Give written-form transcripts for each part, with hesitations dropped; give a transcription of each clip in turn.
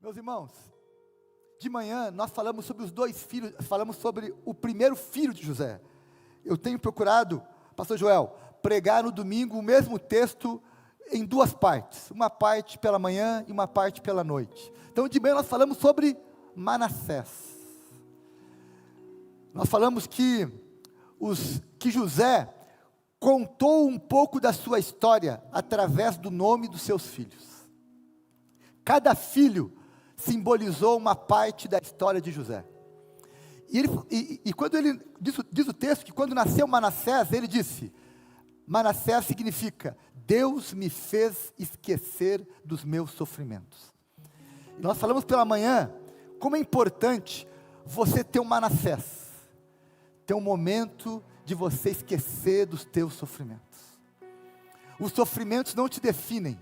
Meus irmãos, de manhã nós falamos sobre os dois filhos, falamos sobre o primeiro filho de José. Eu tenho procurado, pastor Joel, pregar no domingo o mesmo texto em duas partes, uma parte pela manhã e uma parte pela noite. Então de manhã nós falamos sobre Manassés. Nós falamos que José contou um pouco da sua história através do nome dos seus filhos. Cada filho simbolizou uma parte da história de José. E quando ele, diz o texto que quando nasceu Manassés, ele disse, Manassés significa, Deus me fez esquecer dos meus sofrimentos. E nós falamos pela manhã, como é importante você ter um Manassés, ter um momento de você esquecer dos teus sofrimentos. Os sofrimentos não te definem,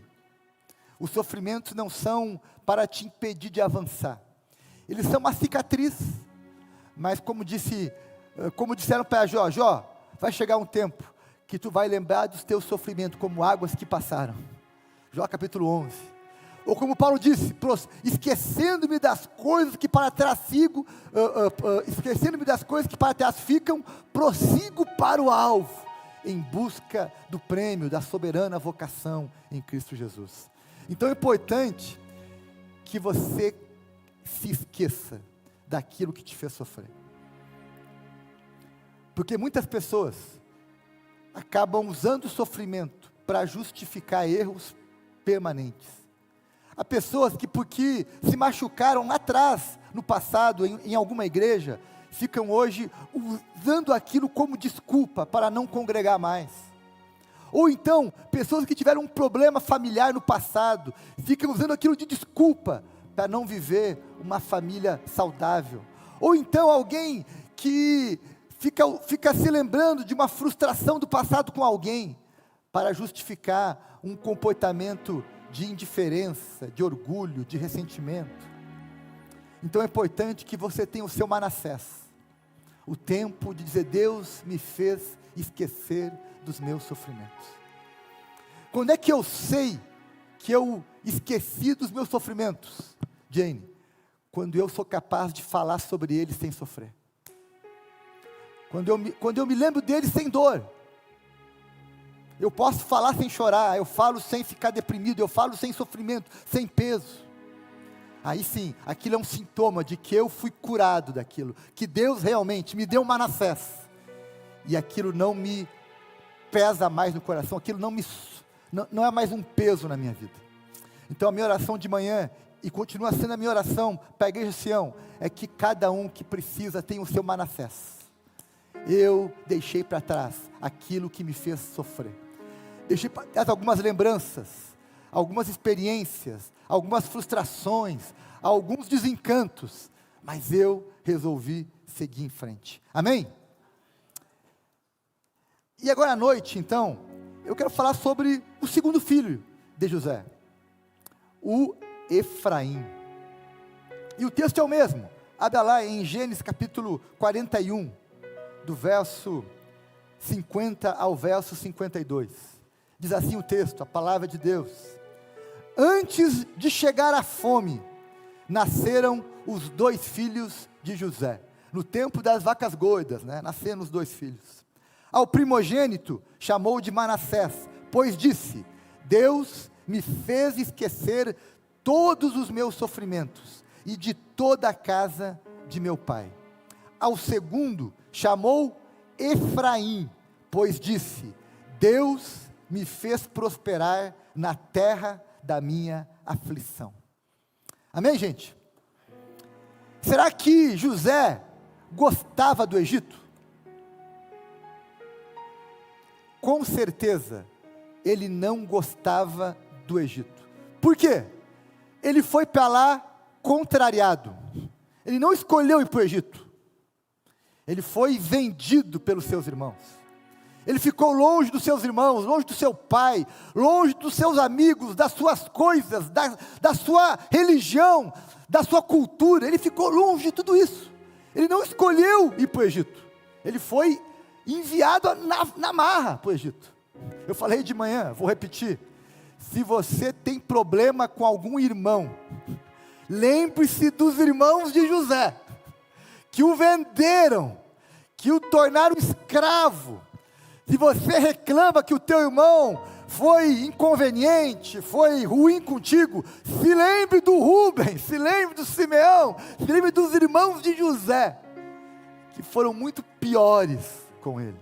os sofrimentos não são para te impedir de avançar, eles são uma cicatriz, mas como disseram para Jó, vai chegar um tempo que tu vai lembrar dos teus sofrimentos como águas que passaram, Jó capítulo 11, ou como Paulo disse, esquecendo-me das coisas que para trás esquecendo-me das coisas que para trás ficam, prossigo para o alvo, em busca do prêmio da soberana vocação em Cristo Jesus. Então é importante que você se esqueça daquilo que te fez sofrer, porque muitas pessoas acabam usando o sofrimento para justificar erros permanentes. Há pessoas que porque se machucaram lá atrás, no passado, em alguma igreja, ficam hoje usando aquilo como desculpa para não congregar mais. Ou então, pessoas que tiveram um problema familiar no passado, ficam usando aquilo de desculpa para não viver uma família saudável. Ou então alguém que fica se lembrando de uma frustração do passado com alguém, para justificar um comportamento de indiferença, de orgulho, de ressentimento. Então é importante que você tenha o seu Manassés, o tempo de dizer, Deus me fez esquecer dos meus sofrimentos. Quando é que eu sei que eu esqueci dos meus sofrimentos, Jane? Quando eu sou capaz de falar sobre eles sem sofrer, quando eu me lembro deles sem dor. Eu posso falar sem chorar, eu falo sem ficar deprimido, eu falo sem sofrimento, sem peso. Aí sim, aquilo é um sintoma de que eu fui curado daquilo, que Deus realmente me deu um Manassés, e aquilo não me pesa mais no coração, aquilo não é mais um peso na minha vida. Então a minha oração de manhã, e continua sendo a minha oração para a igreja Sião, é que cada um que precisa tenha o seu Manassés. Eu deixei para trás aquilo que me fez sofrer, deixei para trás algumas lembranças, algumas experiências, algumas frustrações, alguns desencantos, mas eu resolvi seguir em frente, amém? E agora à noite então, eu quero falar sobre o segundo filho de José, o Efraim, e o texto é o mesmo, abre lá em Gênesis capítulo 41, do verso 50 ao verso 52, diz assim o texto, a palavra de Deus, antes de chegar a fome, nasceram os dois filhos de José, no tempo das vacas gordas, nasceram os dois filhos, ao primogênito chamou de Manassés, pois disse, Deus me fez esquecer todos os meus sofrimentos, e de toda a casa de meu pai, ao segundo chamou Efraim, pois disse, Deus me fez prosperar na terra da minha aflição. Amém, gente? Será que José gostava do Egito? Com certeza, ele não gostava do Egito. Por quê? Ele foi para lá contrariado. Ele não escolheu ir para o Egito. Ele foi vendido pelos seus irmãos. Ele ficou longe dos seus irmãos, longe do seu pai, longe dos seus amigos, das suas coisas, da sua religião, da sua cultura. Ele ficou longe de tudo isso. Ele não escolheu ir para o Egito. Ele foi enviado na marra para o Egito. Eu falei de manhã, vou repetir. Se você tem problema com algum irmão, lembre-se dos irmãos de José, que o venderam, que o tornaram escravo. Se você reclama que o teu irmão foi inconveniente, foi ruim contigo, se lembre do Rubem, se lembre do Simeão, se lembre dos irmãos de José, que foram muito piores com ele.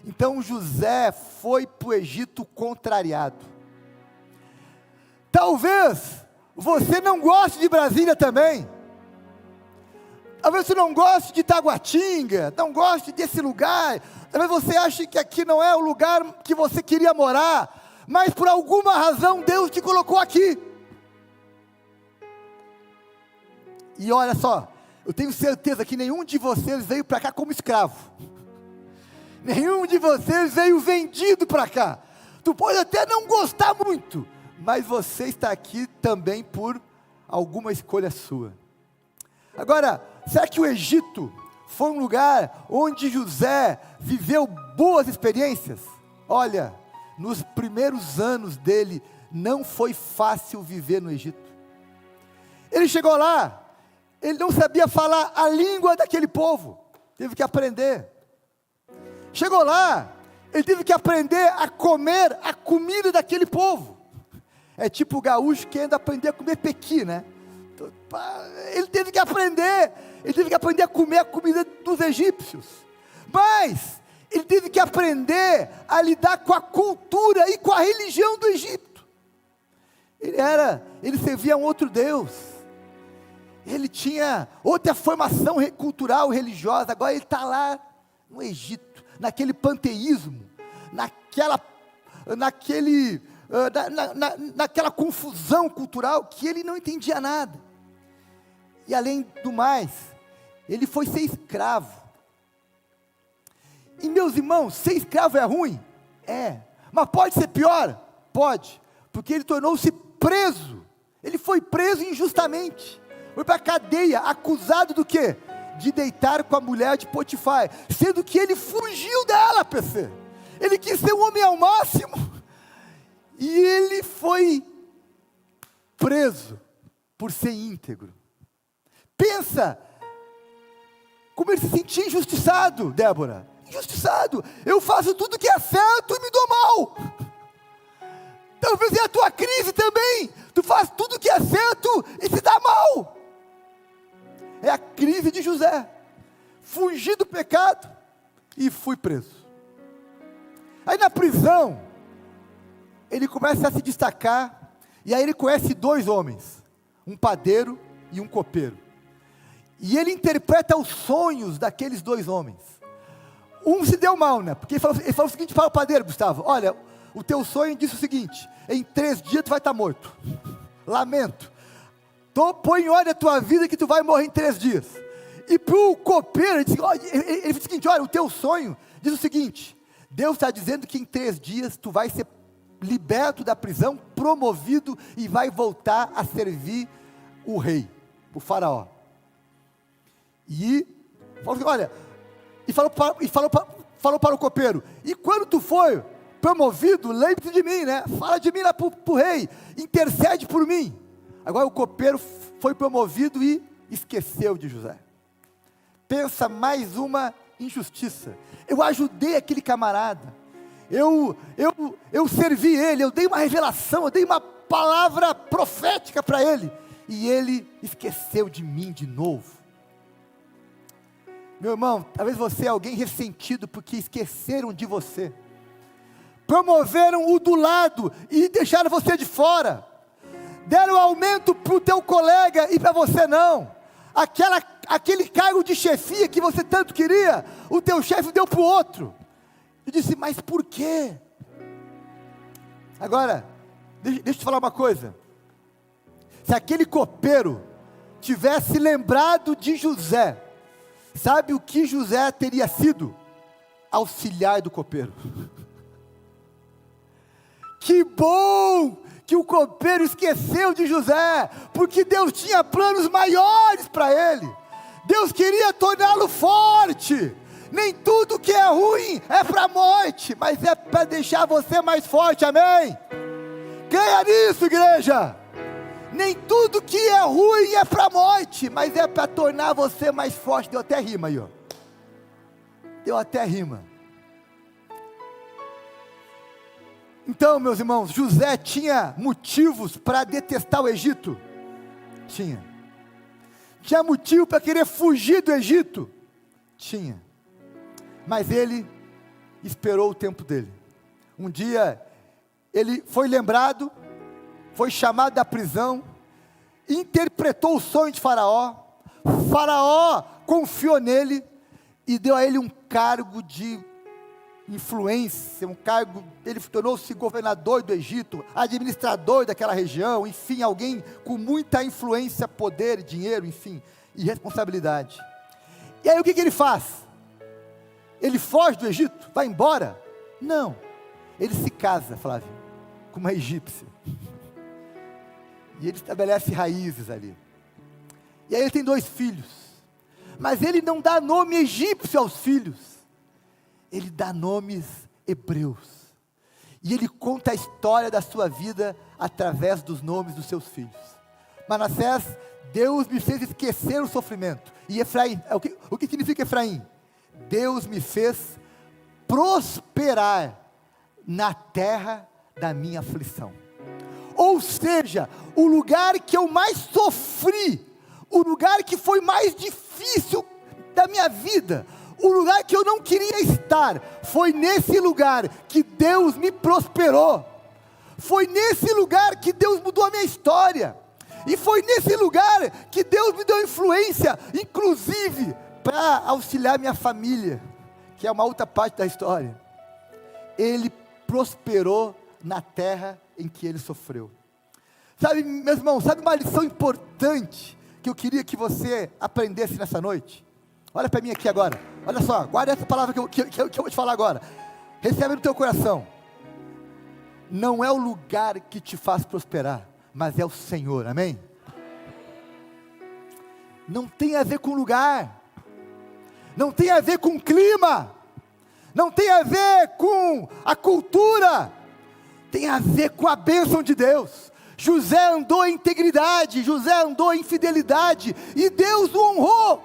Então José foi para o Egito contrariado. Talvez você não goste de Brasília também. Talvez você não goste de Taguatinga, não goste desse lugar. Talvez você ache que aqui não é o lugar que você queria morar, mas por alguma razão Deus te colocou aqui. E olha só, eu tenho certeza que nenhum de vocês veio para cá como escravo. Nenhum de vocês veio vendido para cá. Tu pode até não gostar muito, mas você está aqui também por alguma escolha sua. Agora, será que o Egito foi um lugar onde José viveu boas experiências? Olha, nos primeiros anos dele, não foi fácil viver no Egito. Ele chegou lá, ele não sabia falar a língua daquele povo, teve que aprender. Chegou lá, ele teve que aprender a comer a comida daquele povo. É tipo o gaúcho que ainda aprender a comer pequi, né? Ele teve que aprender a comer a comida dos egípcios, mas ele teve que aprender a lidar com a cultura e com a religião do Egito. Ele servia a um outro Deus, ele tinha outra formação cultural, religiosa. Agora ele está lá no Egito, naquele panteísmo, naquela confusão cultural que ele não entendia nada. E além do mais, ele foi ser escravo. E meus irmãos, ser escravo é ruim? É. Mas pode ser pior? Pode. Porque ele tornou-se preso. Ele foi preso injustamente. Foi para a cadeia, acusado do quê? De deitar com a mulher de Potifar. Sendo que ele fugiu dela, PC. Ele quis ser um homem ao máximo. E ele foi preso por ser íntegro. Pensa, como ele se sentia injustiçado, Débora. Injustiçado. Eu faço tudo que é certo e me dou mal. Talvez é a tua crise também. Tu faz tudo que é certo e se dá mal. É a crise de José. Fugi do pecado e fui preso. Aí na prisão, ele começa a se destacar. E aí ele conhece dois homens, um padeiro e um copeiro. E ele interpreta os sonhos daqueles dois homens. Um se deu mal, né? Porque ele falou o seguinte para o padeiro: Gustavo, olha, o teu sonho disse o seguinte: em 3 dias tu vai estar morto. Lamento. Põe em ordem a tua vida que tu vai morrer em 3 dias. E para o copeiro, ele disse o seguinte: olha, o teu sonho diz o seguinte: Deus está dizendo que em 3 dias tu vai ser liberto da prisão, promovido e vai voltar a servir o rei, o faraó. E falou para o copeiro: e quando tu for promovido, lembre-se de mim, né? Fala de mim lá para o rei, intercede por mim. Agora o copeiro foi promovido e esqueceu de José. Pensa, mais uma injustiça. Eu ajudei aquele camarada, eu servi ele, eu dei uma revelação, eu dei uma palavra profética para ele, e ele esqueceu de mim de novo. Meu irmão, talvez você é alguém ressentido porque esqueceram de você, promoveram o do lado e deixaram você de fora, deram aumento para o teu colega e para você não. Aquele cargo de chefia que você tanto queria, o teu chefe deu para o outro. Eu disse: mas por quê? Agora, deixa eu te falar uma coisa. Se aquele copeiro tivesse lembrado de José, sabe o que José teria sido? Auxiliar do copeiro. Que bom que o copeiro esqueceu de José, porque Deus tinha planos maiores para ele. Deus queria torná-lo forte. Nem tudo que é ruim é para a morte, mas é para deixar você mais forte, amém? Creia nisso, igreja. Nem tudo que é ruim é para a morte, mas é para tornar você mais forte. Deu até rima aí, ó. Deu até rima. Então, meus irmãos, José tinha motivos para detestar o Egito? Tinha. Tinha motivo para querer fugir do Egito? Tinha. Mas ele esperou o tempo dele. Um dia, ele foi lembrado, foi chamado da prisão, interpretou o sonho de Faraó. Faraó confiou nele e deu a ele um cargo de influência, um cargo, ele tornou-se governador do Egito, administrador daquela região, enfim, alguém com muita influência, poder, dinheiro, enfim, e responsabilidade. E aí o que ele faz? Ele foge do Egito? Vai embora? Não, ele se casa, Flávio, com uma egípcia, e ele estabelece raízes ali, e aí ele tem 2 filhos, mas ele não dá nome egípcio aos filhos, ele dá nomes hebreus, e ele conta a história da sua vida, através dos nomes dos seus filhos. Manassés, Deus me fez esquecer o sofrimento, e Efraim, o que significa Efraim? Deus me fez prosperar na terra da minha aflição. Ou seja, o lugar que eu mais sofri, o lugar que foi mais difícil da minha vida, o lugar que eu não queria estar, foi nesse lugar que Deus me prosperou, foi nesse lugar que Deus mudou a minha história, e foi nesse lugar que Deus me deu influência, inclusive, para auxiliar minha família, que é uma outra parte da história. Ele prosperou na terra em que ele sofreu. Sabe, meus irmãos, sabe uma lição importante, que eu queria que você aprendesse nessa noite? Olha para mim aqui agora, olha só, guarda essa palavra que eu vou te falar agora, recebe no teu coração. Não é o lugar que te faz prosperar, mas é o Senhor, amém? Não tem a ver com lugar, não tem a ver com o clima, não tem a ver com a cultura, tem a ver com a bênção de Deus. José andou em integridade, José andou em fidelidade, e Deus o honrou.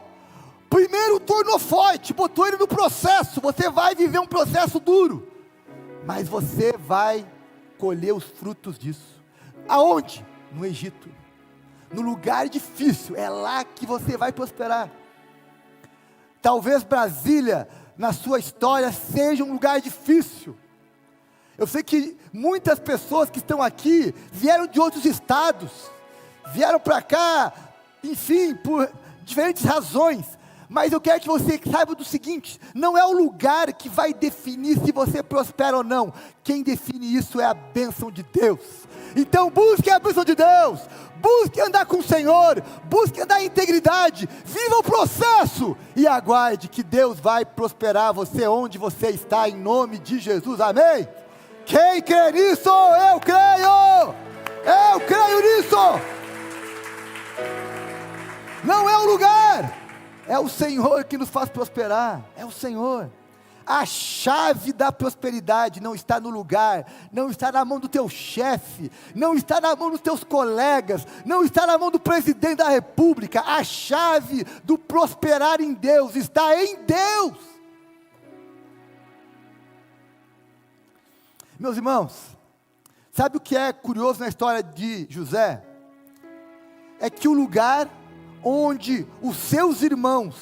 Primeiro tornou forte, botou ele no processo. Você vai viver um processo duro, mas você vai colher os frutos disso. Aonde? No Egito, no lugar difícil, é lá que você vai prosperar. Talvez Brasília, na sua história, seja um lugar difícil. Eu sei que muitas pessoas que estão aqui, vieram de outros estados, vieram para cá, enfim, por diferentes razões, mas eu quero que você saiba do seguinte: não é o lugar que vai definir se você prospera ou não, quem define isso é a bênção de Deus. Então busque a bênção de Deus, busque andar com o Senhor, busque andar em integridade, viva o processo, e aguarde que Deus vai prosperar você onde você está, em nome de Jesus, amém? Quem crê nisso? Eu creio nisso. Não é o lugar, é o Senhor que nos faz prosperar, é o Senhor. A chave da prosperidade não está no lugar, não está na mão do teu chefe, não está na mão dos teus colegas, não está na mão do presidente da república. A chave do prosperar em Deus está em Deus. Meus irmãos, sabe o que é curioso na história de José? É que o lugar onde os seus irmãos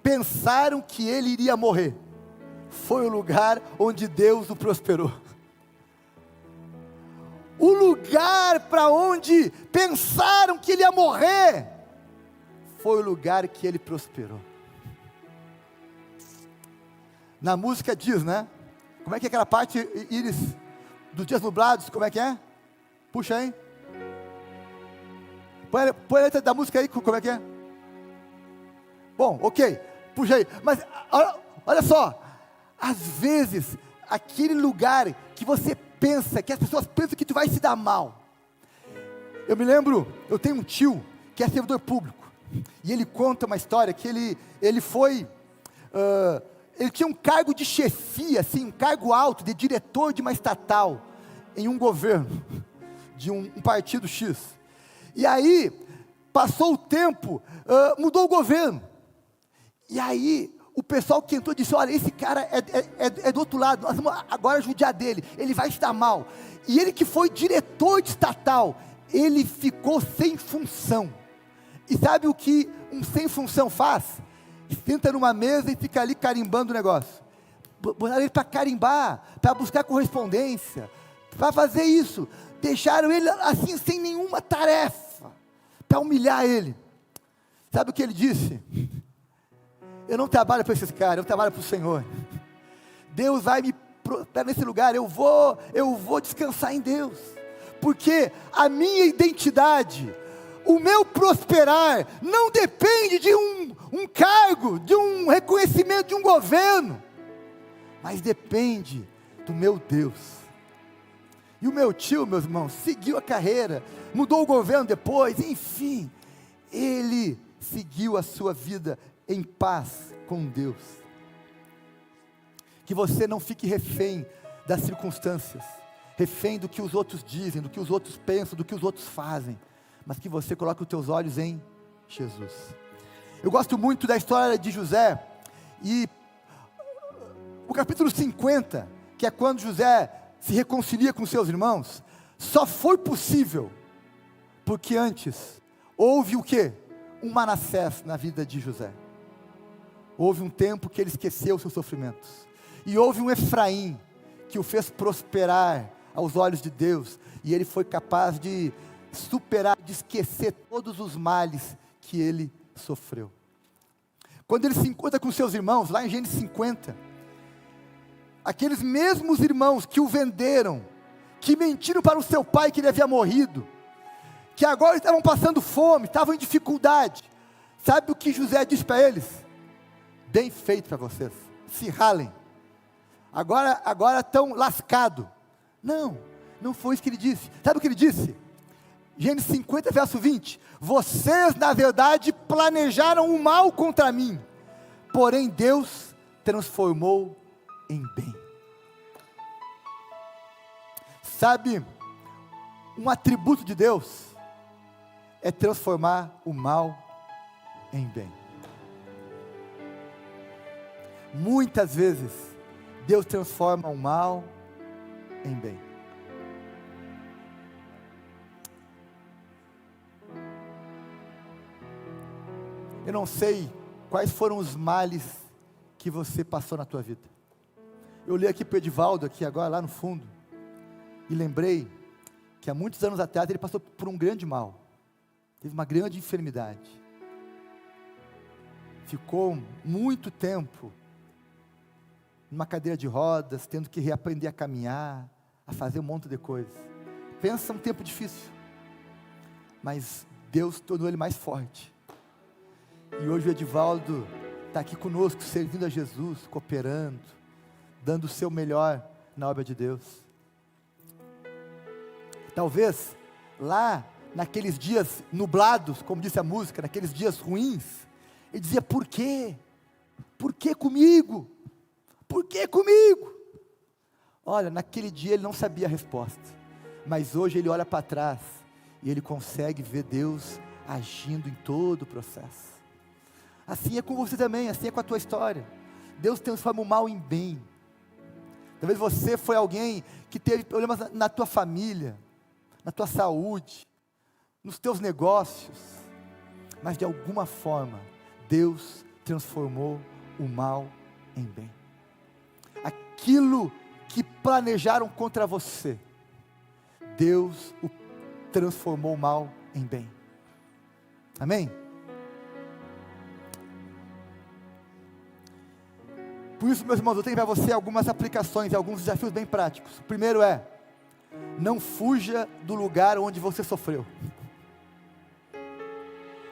pensaram que ele iria morrer, foi o lugar onde Deus o prosperou. O lugar para onde pensaram que ele ia morrer, foi o lugar que ele prosperou. Na música diz, né? Como é que é aquela parte, Iris, dos dias nublados, como é que é? Puxa aí. Põe a letra da música aí, como é que é? Bom, ok, puxa aí. Mas, olha só, às vezes, aquele lugar que você pensa, que as pessoas pensam que tu vai se dar mal. Eu me lembro, eu tenho um tio, que é servidor público, e ele conta uma história, que ele foi... ele tinha um cargo de chefia, assim, um cargo alto, de diretor de uma estatal, em um governo, de um partido X, E aí, passou o tempo, mudou o governo. E aí, o pessoal que entrou disse, olha, esse cara é do outro lado, nós vamos agora judiar dele, ele vai estar mal. E ele que foi diretor de estatal, ele ficou sem função. E sabe o que um sem função faz? Senta numa mesa e fica ali carimbando o negócio. Botaram ele para carimbar, para buscar correspondência, para fazer isso. Deixaram ele assim, sem nenhuma tarefa, para humilhar ele. Sabe o que ele disse? Eu não trabalho para esses caras, eu trabalho para o Senhor. Deus vai me prosperar nesse lugar, eu vou descansar em Deus. Porque a minha identidade, o meu prosperar, não depende de um cargo, de um reconhecimento de um governo, mas depende do meu Deus. E o meu tio, meus irmãos, seguiu a carreira, mudou o governo depois, enfim, ele seguiu a sua vida em paz com Deus. Que você não fique refém das circunstâncias, refém do que os outros dizem, do que os outros pensam, do que os outros fazem, mas que você coloque os teus olhos em Jesus. Eu gosto muito da história de José, e o capítulo 50, que é quando José se reconcilia com seus irmãos, só foi possível, porque antes, houve o quê? Um Manassés na vida de José. Houve um tempo que ele esqueceu os seus sofrimentos, e houve um Efraim, que o fez prosperar aos olhos de Deus, e ele foi capaz de superar, de esquecer todos os males que ele sofreu. Quando ele se encontra com seus irmãos, lá em Gênesis 50, aqueles mesmos irmãos que o venderam, que mentiram para o seu pai que ele havia morrido, que agora estavam passando fome, estavam em dificuldade, sabe o que José disse para eles? Bem feito para vocês, se ralem, agora estão lascados. Não foi isso que ele disse. Sabe o que ele disse? Gênesis 50, verso 20, vocês na verdade planejaram o mal contra mim, porém Deus transformou em bem. Sabe, um atributo de Deus é transformar o mal em bem. Muitas vezes Deus transforma o mal em bem. Eu não sei quais foram os males que você passou na tua vida. Eu olhei aqui para o Edivaldo, aqui agora, lá no fundo, e lembrei que há muitos anos atrás ele passou por um grande mal. Teve uma grande enfermidade. Ficou muito tempo numa cadeira de rodas, tendo que reaprender a caminhar, a fazer um monte de coisas. Pensa um tempo difícil, mas Deus tornou ele mais forte. E hoje o Edivaldo está aqui conosco, servindo a Jesus, cooperando, dando o seu melhor na obra de Deus. Talvez lá naqueles dias nublados, como disse a música, naqueles dias ruins, ele dizia, por quê? Por que comigo? Por que comigo? Olha, naquele dia ele não sabia a resposta, mas hoje ele olha para trás, e ele consegue ver Deus agindo em todo o processo. Assim é com você também, assim é com a tua história. Deus transforma o mal em bem. Talvez você foi alguém que teve problemas na tua família, na tua saúde, nos teus negócios, mas de alguma forma, Deus transformou o mal em bem. Aquilo que planejaram contra você, Deus o transformou o mal em bem. Amém? Por isso, meus irmãos, eu tenho para você algumas aplicações, alguns desafios bem práticos. O primeiro é, não fuja do lugar onde você sofreu.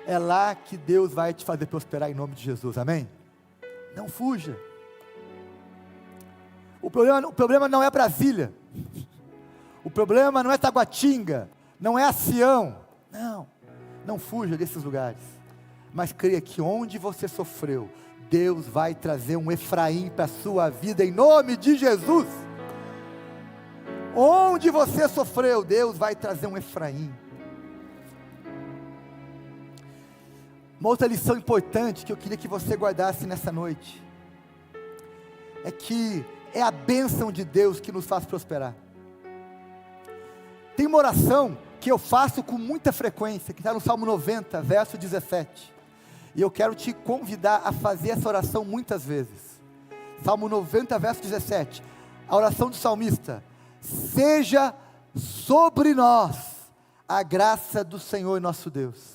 É lá que Deus vai te fazer prosperar em nome de Jesus, amém? Não fuja. O problema não é Brasília, o problema não é Taguatinga, não é Sião, não fuja desses lugares, mas creia que onde você sofreu, Deus vai trazer um Efraim para a sua vida, em nome de Jesus. Onde você sofreu, Deus vai trazer um Efraim. Uma outra lição importante que eu queria que você guardasse nessa noite, é que é a bênção de Deus que nos faz prosperar. Tem uma oração que eu faço com muita frequência, que está no Salmo 90, verso 17, e eu quero te convidar a fazer essa oração muitas vezes. Salmo 90, verso 17, a oração do salmista: seja sobre nós a graça do Senhor nosso Deus,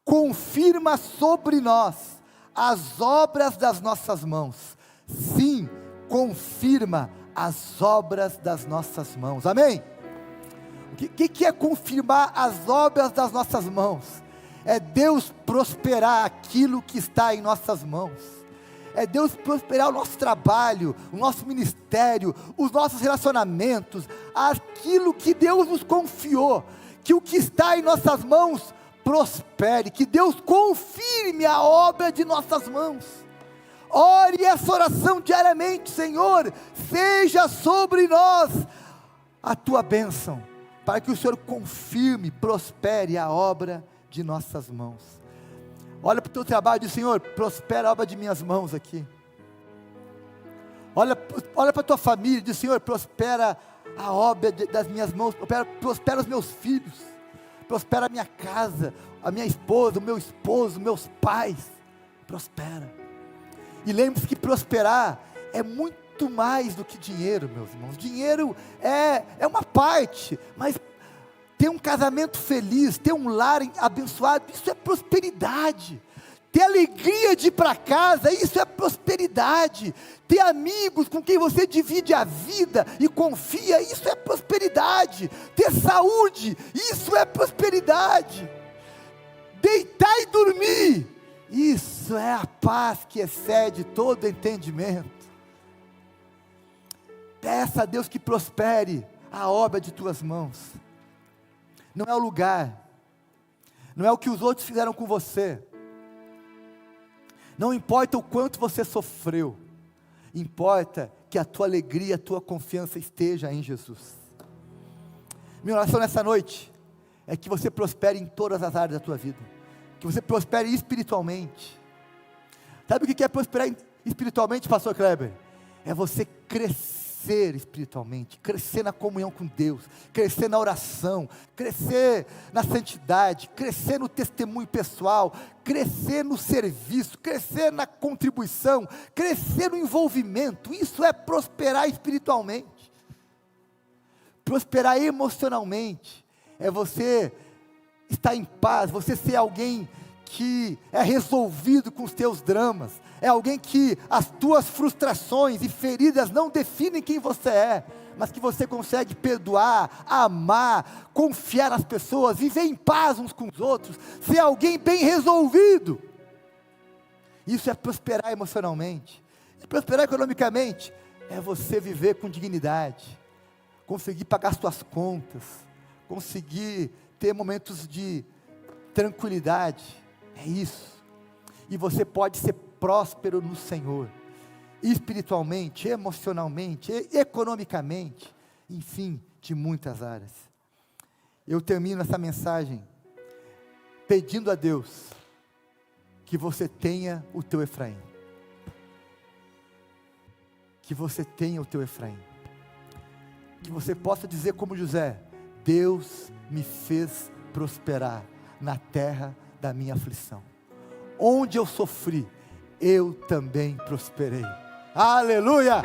confirma sobre nós as obras das nossas mãos. Sim, confirma as obras das nossas mãos. Amém? O que é confirmar as obras das nossas mãos? É Deus prosperar aquilo que está em nossas mãos. É Deus prosperar o nosso trabalho, o nosso ministério, os nossos relacionamentos, aquilo que Deus nos confiou, que o que está em nossas mãos prospere, que Deus confirme a obra de nossas mãos. Ore essa oração diariamente: Senhor, seja sobre nós a tua bênção, para que o Senhor confirme, prospere a obra de nossas mãos. Olha para o teu trabalho e diz: Senhor, prospera a obra de minhas mãos aqui. Olha para a tua família e diz: Senhor, prospera a obra das minhas mãos, prospera os meus filhos, prospera a minha casa, a minha esposa, o meu esposo, meus pais, prospera. E lembre-se que prosperar é muito mais do que dinheiro, meus irmãos. Dinheiro é uma parte, mas ter um casamento feliz, ter um lar abençoado, isso é prosperidade. Ter alegria de ir para casa, isso é prosperidade. Ter amigos com quem você divide a vida e confia, isso é prosperidade. Ter saúde, isso é prosperidade. Deitar e dormir, isso é a paz que excede todo entendimento. Peça a Deus que prospere a obra de tuas mãos. Não é o lugar, não é o que os outros fizeram com você, não importa o quanto você sofreu, importa que a tua alegria, a tua confiança esteja em Jesus. Minha oração nessa noite é que você prospere em todas as áreas da tua vida, que você prospere espiritualmente. Sabe o que é prosperar espiritualmente, pastor Kleber? É você crescer espiritualmente, crescer na comunhão com Deus, crescer na oração, crescer na santidade, crescer no testemunho pessoal, crescer no serviço, crescer na contribuição, crescer no envolvimento. Isso é prosperar espiritualmente. Prosperar emocionalmente é você estar em paz, você ser alguém que é resolvido com os teus dramas, é alguém que as tuas frustrações e feridas não definem quem você é, mas que você consegue perdoar, amar, confiar nas pessoas, viver em paz uns com os outros, ser alguém bem resolvido. Isso é prosperar emocionalmente. E prosperar economicamente é você viver com dignidade, conseguir pagar as suas contas, conseguir ter momentos de tranquilidade. É isso. E você pode ser próspero no Senhor, espiritualmente, emocionalmente, economicamente, enfim, de muitas áreas. Eu termino essa mensagem pedindo a Deus que você tenha o teu Efraim. Que você tenha o teu Efraim. Que você possa dizer como José: Deus me fez prosperar na terra da minha aflição. Onde eu sofri, eu também prosperei. Aleluia!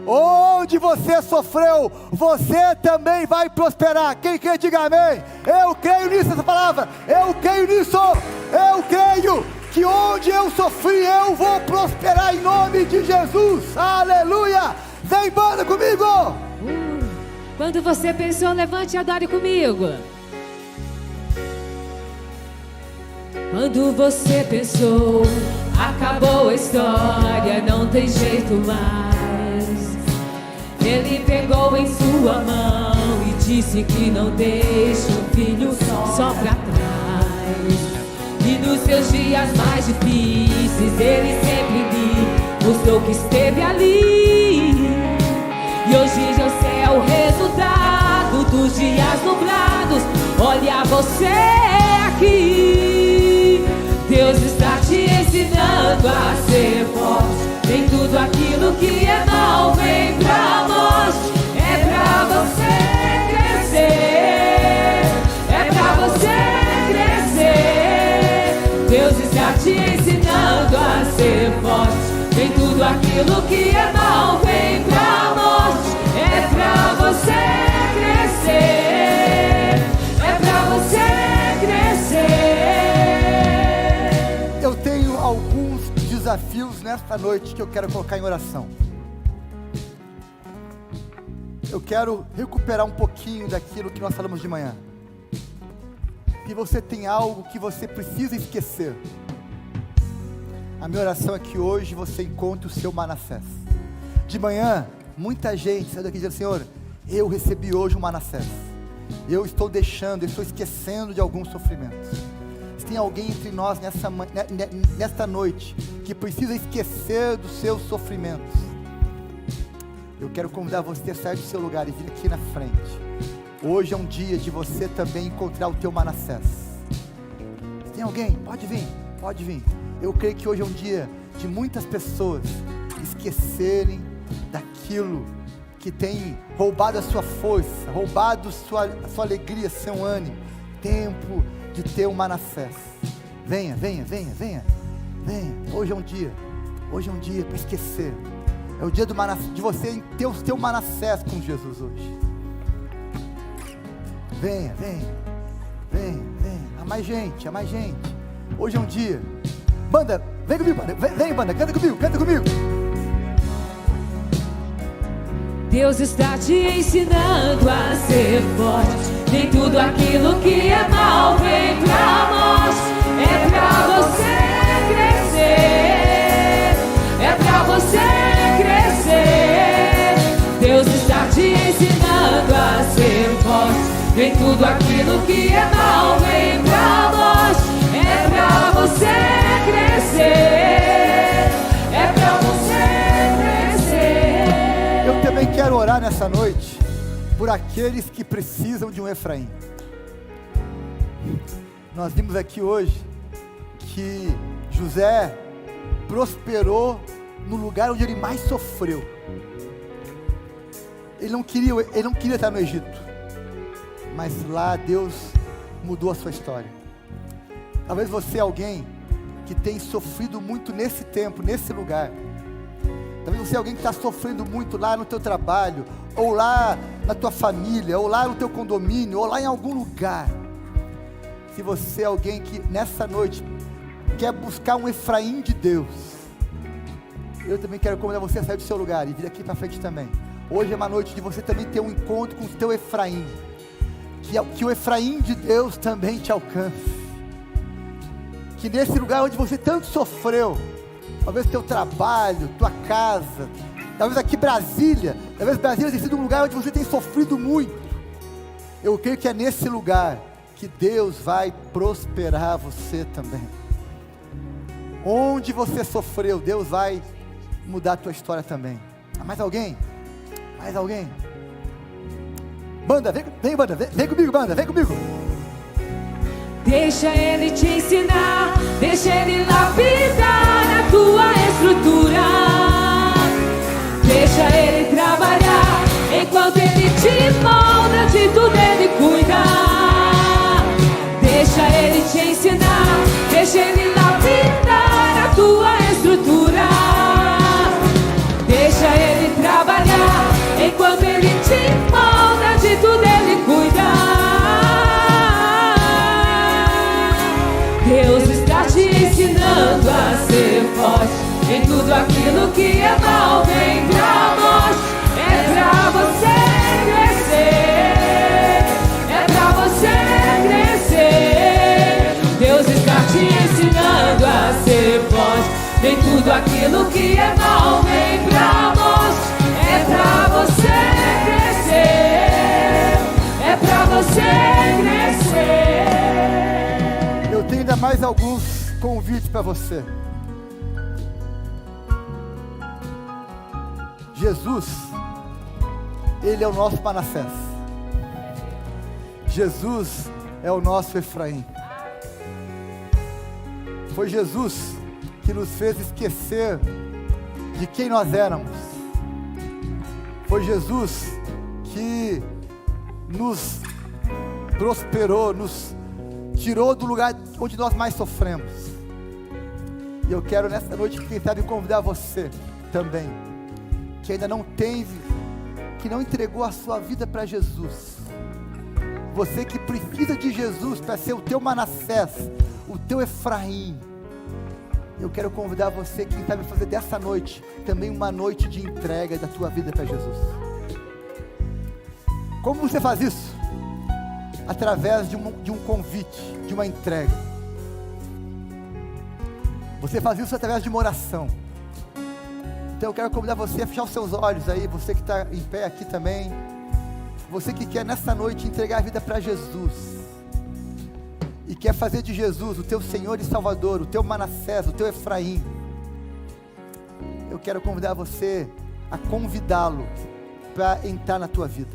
Onde você sofreu, você também vai prosperar. Quem quer, diga amém. Eu creio nisso, essa palavra. Eu creio nisso. Eu creio que onde eu sofri, eu vou prosperar em nome de Jesus. Aleluia! Vem, banda, comigo. Quando você pensou, levante e adore comigo. Quando você pensou, acabou a história, não tem jeito mais. Ele pegou em sua mão e disse que não deixa o filho só pra trás. E nos seus dias mais difíceis, ele sempre lhe mostrou que esteve ali. E hoje eu sei é o resultado dos dias nublados. Olha você aqui, Deus está aquilo que é mal vem pra morte. É pra você crescer, é pra você crescer. Deus está te ensinando a ser forte. Nem tudo aquilo que é mal vem pra morte. É pra você crescer, é pra você crescer. Eu tenho alguns desafios nesta noite que eu quero colocar em oração. Eu quero recuperar um pouquinho daquilo que nós falamos de manhã. Que você tem algo que você precisa esquecer. A minha oração é que hoje você encontre o seu Manassés. De manhã, muita gente saiu daqui dizendo: Senhor, eu recebi hoje um Manassés. Eu estou esquecendo de alguns sofrimentos. Se tem alguém entre nós nesta noite que precisa esquecer dos seus sofrimentos, eu quero convidar você a sair do seu lugar e vir aqui na frente. Hoje é um dia de você também encontrar o teu Manassés. Se tem alguém, pode vir, pode vir. Eu creio que hoje é um dia de muitas pessoas esquecerem daquilo que tem roubado a sua força, roubado a sua alegria, seu ânimo. Tempo de ter um Manassés. Venha, venha, venha, venha, venha. Hoje é um dia para esquecer. É o dia de você ter o teu Manassés com Jesus hoje. Venha, venha, venha, venha. Há mais gente, há mais gente. Hoje é um dia. Banda, vem comigo, banda. Vem, banda, canta comigo, canta comigo. Deus está te ensinando a ser forte. Nem tudo aquilo que é mal vem pra morte. É pra você crescer, é pra você crescer. Deus está te ensinando a ser forte. Nem tudo aquilo que é mal vem pra morte. É pra você crescer, é pra você crescer. Eu também quero orar nessa noite por aqueles que precisam de um Efraim. Nós vimos aqui hoje que José prosperou no lugar onde ele mais sofreu. Ele não queria estar no Egito, mas lá Deus mudou a sua história. Talvez você é alguém que tem sofrido muito nesse tempo, nesse lugar. Talvez você é alguém que está sofrendo muito lá no teu trabalho, ou lá na tua família, ou lá no teu condomínio, ou lá em algum lugar. Se você é alguém que nessa noite quer buscar um Efraim de Deus, eu também quero convidar você a sair do seu lugar e vir aqui para frente também. Hoje é uma noite de você também ter um encontro com o teu Efraim. Que o Efraim de Deus também te alcance. Que nesse lugar onde você tanto sofreu, talvez teu trabalho, tua casa, talvez aqui Brasília, talvez Brasília tenha sido um lugar onde você tem sofrido muito. Eu creio que é nesse lugar que Deus vai prosperar você também. Onde você sofreu, Deus vai mudar a tua história também. Mais alguém? Mais alguém? Banda, vem banda, vem comigo banda, vem comigo. Deixa Ele te ensinar, deixa Ele lapidar a tua estrutura. Deixa Ele trabalhar, enquanto Ele te molda, de tudo Ele cuida. Deixa Ele te ensinar, deixa Ele lapidar a tua estrutura. Deixa Ele trabalhar, enquanto Ele te molda, de tudo Ele cuida. Deus está te ensinando a ser forte. Em tudo aquilo que é mal vem pra morte. É pra você crescer, é pra você crescer. Deus está te ensinando a ser forte. Em tudo aquilo que é mal vem pra morte. É pra você crescer, é pra você crescer. Eu tenho ainda mais alguns convites para você. Jesus, Ele é o nosso Manassés. Jesus é o nosso Efraim. Foi Jesus que nos fez esquecer de quem nós éramos. Foi Jesus que nos prosperou, nos tirou do lugar onde nós mais sofremos. E eu quero nessa noite, quem sabe, convidar você também, que ainda não teve, que não entregou a sua vida para Jesus. Você que precisa de Jesus para ser o teu Manassés, o teu Efraim. Eu quero convidar você, quem sabe, fazer dessa noite também uma noite de entrega da tua vida para Jesus. Como você faz isso? Através de um convite, de uma entrega. Você faz isso através de uma oração. Então eu quero convidar você a fechar os seus olhos aí, você que está em pé aqui também, você que quer nessa noite entregar a vida para Jesus, e quer fazer de Jesus o teu Senhor e Salvador, o teu Manassés, o teu Efraim. Eu quero convidar você a convidá-lo para entrar na tua vida.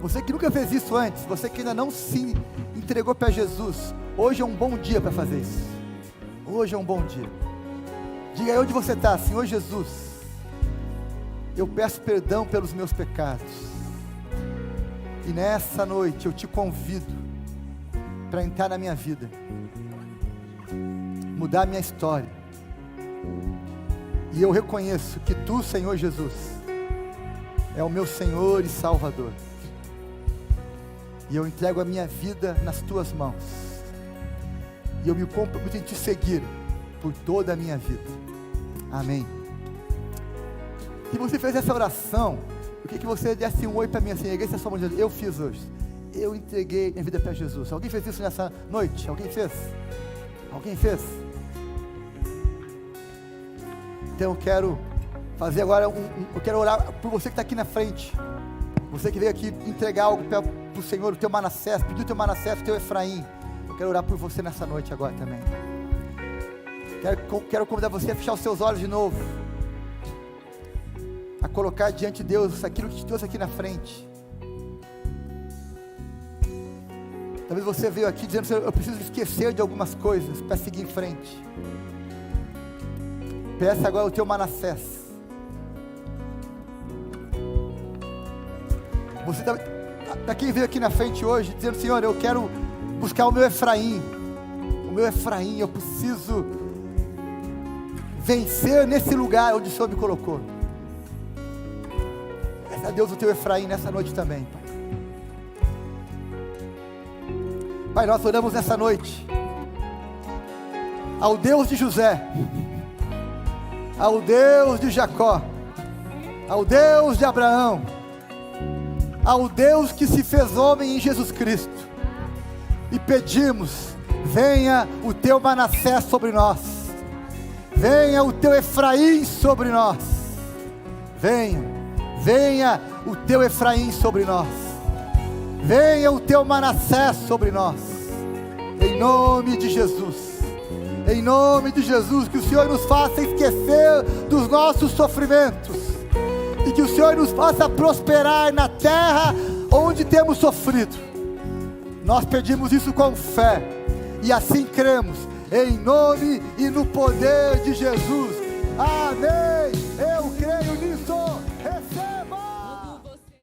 Você que nunca fez isso antes, você que ainda não se entregou para Jesus, hoje é um bom dia para fazer isso. Hoje é um bom dia. Diga aí onde você está: Senhor Jesus, eu peço perdão pelos meus pecados, e nessa noite eu te convido para entrar na minha vida, mudar a minha história, e eu reconheço que Tu, Senhor Jesus, é o meu Senhor e Salvador, e eu entrego a minha vida nas Tuas mãos, e eu me comprometo em Te seguir por toda a minha vida. Amém. Se você fez essa oração, eu queria que você desse um oi para mim assim, erguesse a sua mão dizendo: eu fiz hoje, eu entreguei minha vida para Jesus. Alguém fez isso nessa noite? Alguém fez? Alguém fez? Então eu quero fazer agora eu quero orar por você que está aqui na frente, você que veio aqui entregar algo para o Senhor, o teu Manassés, pedir o teu Manassés, o teu Efraim. Eu quero orar por você nessa noite agora também. Quero convidar você a fechar os seus olhos de novo, a colocar diante de Deus aquilo que te trouxe aqui na frente. Talvez você veio aqui dizendo: eu preciso esquecer de algumas coisas para seguir em frente. Peça agora o teu Manassés. Você para quem veio aqui na frente hoje dizendo: Senhor, eu quero buscar o meu Efraim. O meu Efraim, eu preciso vencer nesse lugar onde o Senhor me colocou. Peça a Deus o teu Efraim nessa noite também, Pai. Pai, nós oramos nessa noite ao Deus de José, ao Deus de Jacó, ao Deus de Abraão, ao Deus que se fez homem em Jesus Cristo, e pedimos: venha o teu Manassés sobre nós, venha o teu Efraim sobre nós, venha o teu Efraim sobre nós, venha o teu Manassés sobre nós, em nome de Jesus. Em nome de Jesus, que o Senhor nos faça esquecer dos nossos sofrimentos, e que o Senhor nos faça prosperar na terra onde temos sofrido. Nós pedimos isso com fé, e assim cremos, em nome e no poder de Jesus. Amém. Eu creio.